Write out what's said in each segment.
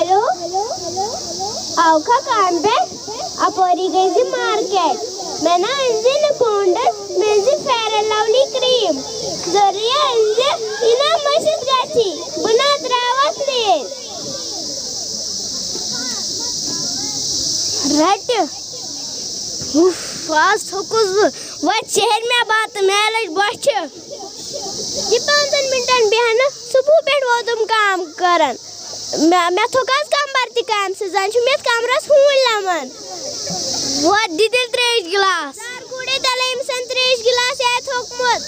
Hello आओ का काम पे अपोरी गई थी मार्केट मैं ना इंजे न कोंडर मैं जी फेयर एंड लवली क्रीम जरिया इंजे इना मशीन गाची बुना द्रावत ले रट फास्ट फोकस वो शहर में बात मेल बच ये 5 मिनटन बेहन सुबह पे वो तुम काम करन मैं थोकास काम बरती काम से जान छु मेत कमरस हुन लमन वो दिदिल 3 गिलास तार गुडे दलेम सन 3 गिलास या थोकमत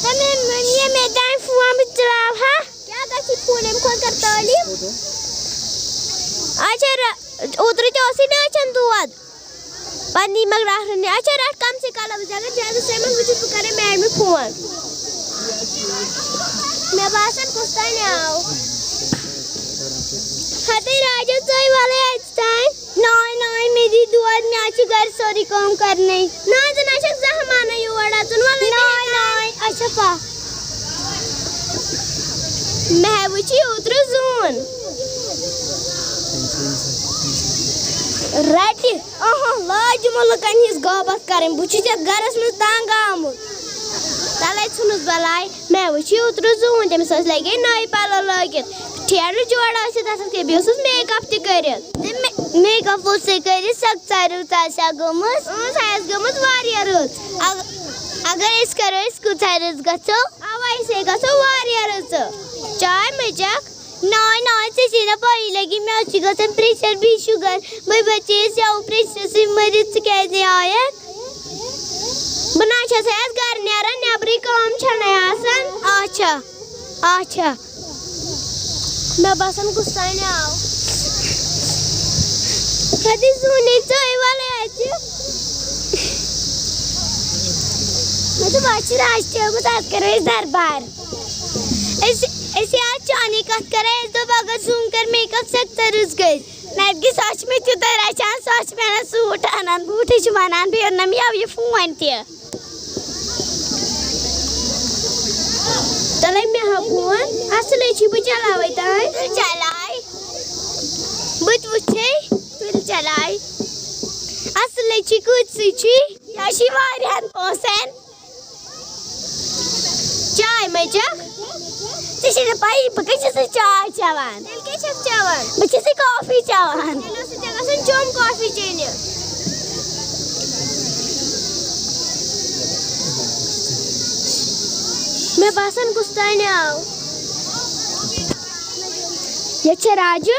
तमे ये में गाय फोन चलाव हा क्या गसी फोन में कौन करता वाली अच्छा उतरी तो ओसी ना चंदुआद पानी मग रहने अच्छा रात काम से काला बजाकर ज्यादा सेमन मुझे पुकारे मैड में फोन मैं बासन कुस्ता नहीं आओ हते राजा सोई वाले आइंस्टाइन नहीं मेरी दुआ में आज घर सॉरी काम करने ना जना शक जहमाना यू वड़ा तुन वाले नहीं अच्छा पा मैं वची उतर जोन राटी लाज मलकन हिस गबत करें बुची जब गरस में तांग आमुत तले सुनुस बलाई मैं वची उतर जोन तमिस लगे नई पालो लगित ठेर जोड़ा से तस के बेसुस मेकअप ते करित मेकअप वो से करि सक सारू ताशा गमस सायस गमस वारियर अगर इस करो इसको सायस गसो आवाई से गसो वारियर चाय मजाक नहीं से सीना पड़ी लगी मैं अच्छी गसन प्रेशर भी शुगर भाई बच्चे से प्रेशर से मरीज कैसे आया बनाचा से आज घर न्यारा न्याबरी काम छने आसन अच्छा मैं बसन गुस्सा नहीं आओ कदी सुने चाय वाले आज मैं तो बाची राष्ट्रीय मदद करो इस दरबार ऐसे आज चानी कट करे तो बगल जूम कर मेकअप सेक्टर रुस गई मैं की सच में तो तेरा चांस सच में ना सूट आनंद बूटी जुमानान भी और नमी अब ये फोन थिया तले में हपुन असले छी बुचलावे ताई चलाई बुत बुचे फिर चलाई असले छी कुछ छी या शिवारियन पोसन चाय मजा से पाई बच्चे से चाय चावन दिल के छप चावन बच्चे से कॉफी चावन दिलों से जगह से जोम कॉफी चाहिए मैं बासन कुस्ता नहीं आओ ये चे राजू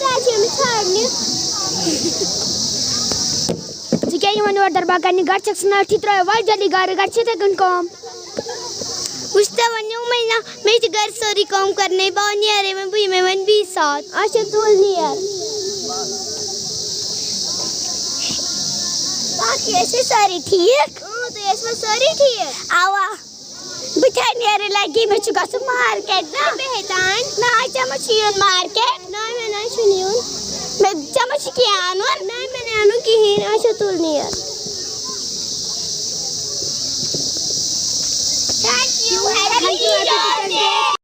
ताजी में छाड़ने तो क्या ये मनोर दरबार करने घर चक्सना ठीक रहे वाल जल्दी घर से तक काम उस्ता वन्यू महीना मैं तो घर सॉरी काम करने बानी अरे मैं भी मैं मन 20 साल अच्छा तोल नहीं यार बाकी ऐसे सारी ठीक तो ऐसे सारी ठीक आवा बिठाई नहीं अरे लगी मैं चुका सो मार्केट ना बेहतान ना चमचियन मार्केट ना मैं ना सुनियों मैं चमच की आनो ना मैंने आनो की ही अच्छा तोल नहीं यार Thank you. Happy New Year.